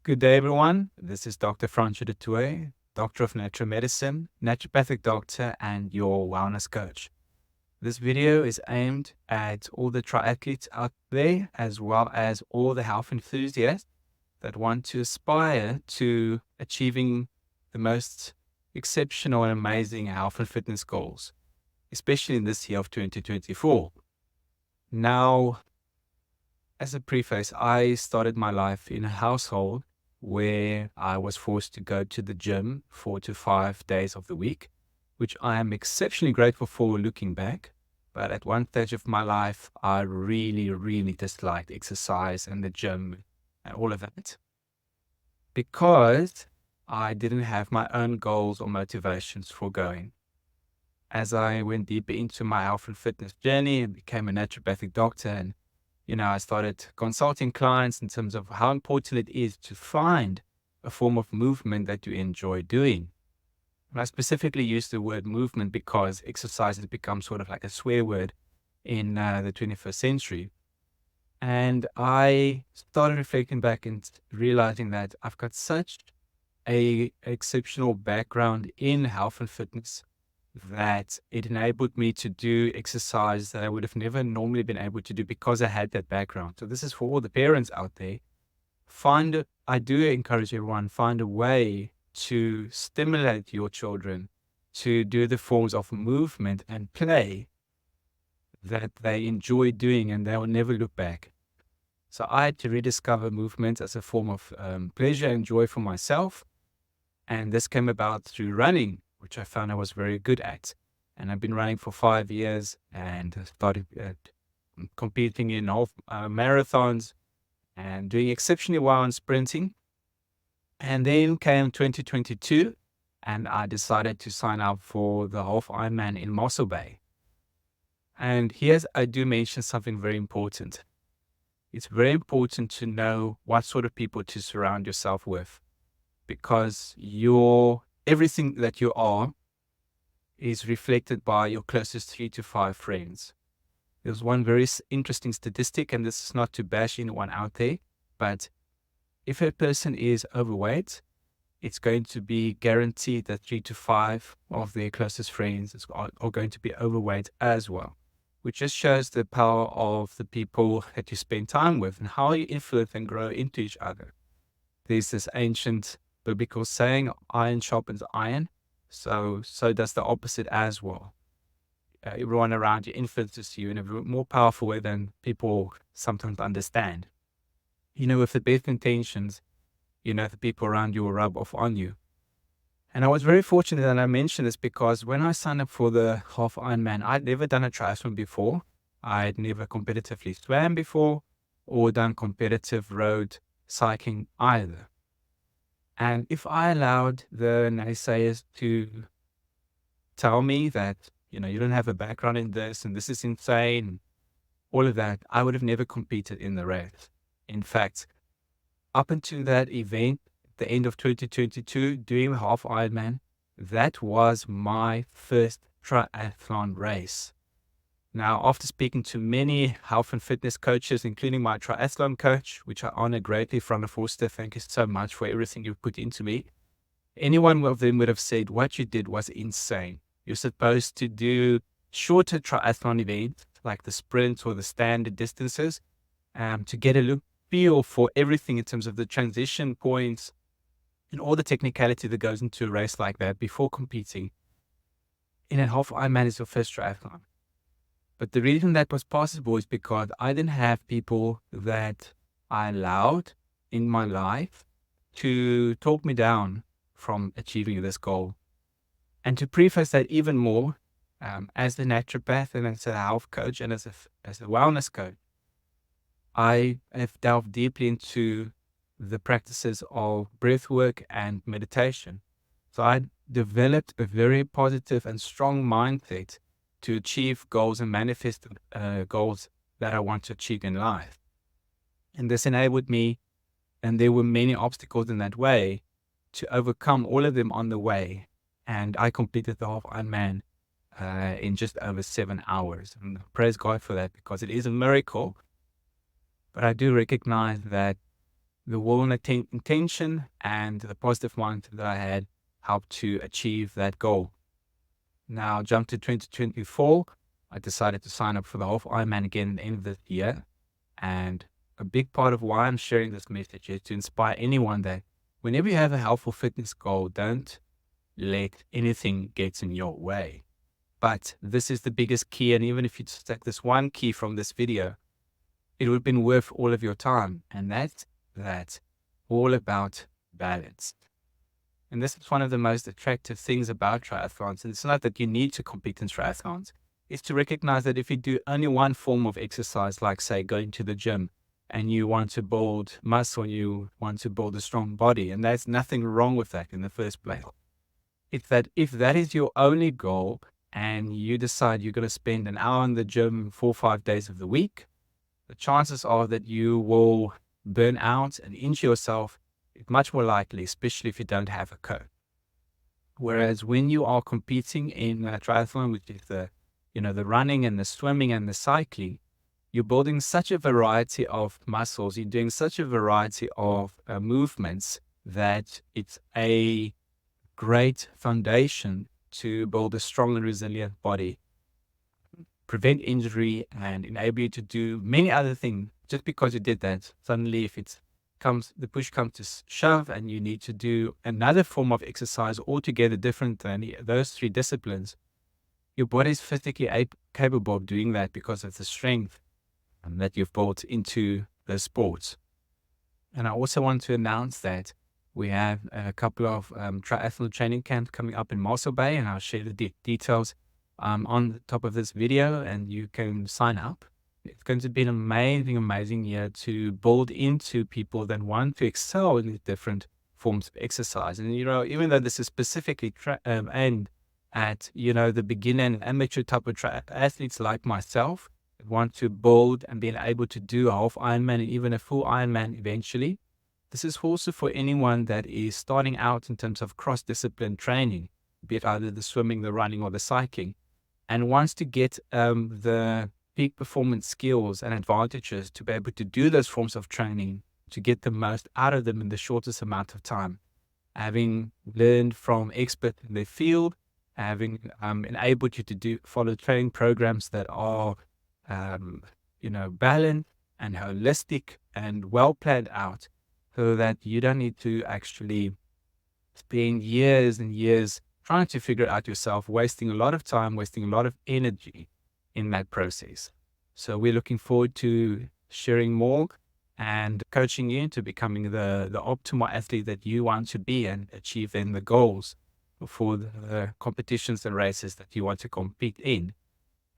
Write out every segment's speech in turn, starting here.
Good day, everyone. This is Dr. Francois Toit, Doctor of Natural Medicine, naturopathic doctor, and your wellness coach. This video is aimed at all the triathletes out there, as well as all the health enthusiasts that want to aspire to achieving the most exceptional and amazing health and fitness goals, especially in this year of 2024. Now, as a preface, I started my life in a household where I was forced to go to the gym 4 to 5 days of the week, which I am exceptionally grateful for looking back. But at one stage of my life, I really disliked exercise and the gym and all of that because I didn't have my own goals or motivations for going. As I went deeper into my health and fitness journey and became a naturopathic doctor, and I started consulting clients in terms of how important it is to find a form of movement that you enjoy doing. And I specifically use the word movement because exercise has become sort of like a swear word in the 21st century. And I started reflecting back and realizing that I've got such a exceptional background in health and fitness that it enabled me to do exercise that I would have never normally been able to do because I had that background. So this is for all the parents out there. I do encourage everyone, find a way to stimulate your children to do the forms of movement and play that they enjoy doing and they will never look back. So I had to rediscover movement as a form of pleasure and joy for myself. And this came about through running, which I found I was very good at. And I've been running for 5 years and started competing in half marathons and doing exceptionally well in sprinting. And then came 2022 and I decided to sign up for the Half Ironman in Mossel Bay. And here's, I do mention something very important. It's very important to know what sort of people to surround yourself with, because everything that you are is reflected by your closest 3 to 5 friends. There's one very interesting statistic, and this is not to bash anyone out there, but if a person is overweight, it's going to be guaranteed that 3 to 5 of their closest friends are going to be overweight as well, which just shows the power of the people that you spend time with and how you influence and grow into each other. There's this ancient biblical saying, iron sharpens iron, so does the opposite as well. Everyone around you influences you in a more powerful way than people sometimes understand. With the best intentions, the people around you will rub off on you. And I was very fortunate that I mentioned this because when I signed up for the Half Ironman, I'd never done a triathlon before. I'd never competitively swam before or done competitive road cycling either. And if I allowed the naysayers to tell me that, you don't have a background in this and this is insane, all of that, I would have never competed in the race. In fact, up until that event, the end of 2022, doing Half Ironman, that was my first triathlon race. Now, after speaking to many health and fitness coaches, including my triathlon coach, which I honor greatly, Frana Forster, thank you so much for everything you've put into me. Any one of them would have said, what you did was insane. You're supposed to do shorter triathlon events, like the sprint or the standard distances, to get a feel for everything in terms of the transition points and all the technicality that goes into a race like that before competing. In a Half Ironman is your first triathlon. But the reason that was possible is because I didn't have people that I allowed in my life to talk me down from achieving this goal. And to preface that even more, as a naturopath and as a health coach and as a wellness coach, I have delved deeply into the practices of breath work and meditation. So I developed a very positive and strong mindset to achieve goals and manifest goals that I want to achieve in life. And this enabled me, and there were many obstacles in that way, to overcome all of them on the way. And I completed the Half Ironman in just over 7 hours. And praise God for that, because it is a miracle. But I do recognize that the will and intention and the positive mindset that I had helped to achieve that goal. Now, jump to 2024. I decided to sign up for the Half Ironman again at the end of this year. And a big part of why I'm sharing this message is to inspire anyone that whenever you have a health or fitness goal, don't let anything get in your way. But this is the biggest key. And even if you just take this one key from this video, it would have been worth all of your time. And that's all about balance. And this is one of the most attractive things about triathlons. And it's not that you need to compete in triathlons. It's to recognize that if you do only one form of exercise, like say going to the gym, and you want to build muscle, you want to build a strong body, and there's nothing wrong with that in the first place. It's that if that is your only goal and you decide you're going to spend an hour in the gym 4 or 5 days of the week, the chances are that you will burn out and injure yourself. It's much more likely, especially if you don't have a coach. Whereas when you are competing in a triathlon, which is the running and the swimming and the cycling, you're building such a variety of muscles, you're doing such a variety of movements that it's a great foundation to build a strong and resilient body, prevent injury, and enable you to do many other things. Just because you did that, suddenly if the push comes to shove and you need to do another form of exercise altogether different than those three disciplines, your body is physically capable of doing that because of the strength that you've built into the sports. And I also want to announce that we have a couple of triathlon training camps coming up in Mossel Bay, and I'll share the details on the top of this video, and you can sign up. It's going to be an amazing, amazing year to build into people that want to excel in these different forms of exercise. And, even though this is specifically aimed at, the beginner and amateur type of athletes like myself, that want to build and being able to do a half Ironman and even a full Ironman eventually. This is also for anyone that is starting out in terms of cross-discipline training, be it either the swimming, the running, or the cycling, and wants to get the peak performance skills and advantages to be able to do those forms of training, to get the most out of them in the shortest amount of time. Having learned from experts in their field, having enabled you to follow training programs that are, balanced and holistic and well planned out, so that you don't need to actually spend years and years trying to figure it out yourself, wasting a lot of time, wasting a lot of energy in that process. So we're looking forward to sharing more and coaching you into becoming the optimal athlete that you want to be and achieving the goals for the competitions and races that you want to compete in.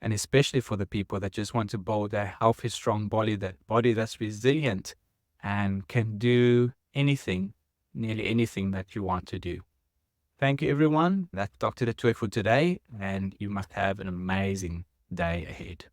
And especially for the people that just want to build a healthy, strong body that's resilient and can do anything, nearly anything that you want to do. Thank you, everyone. That's Dr. Toit for today, and you must have an amazing day ahead.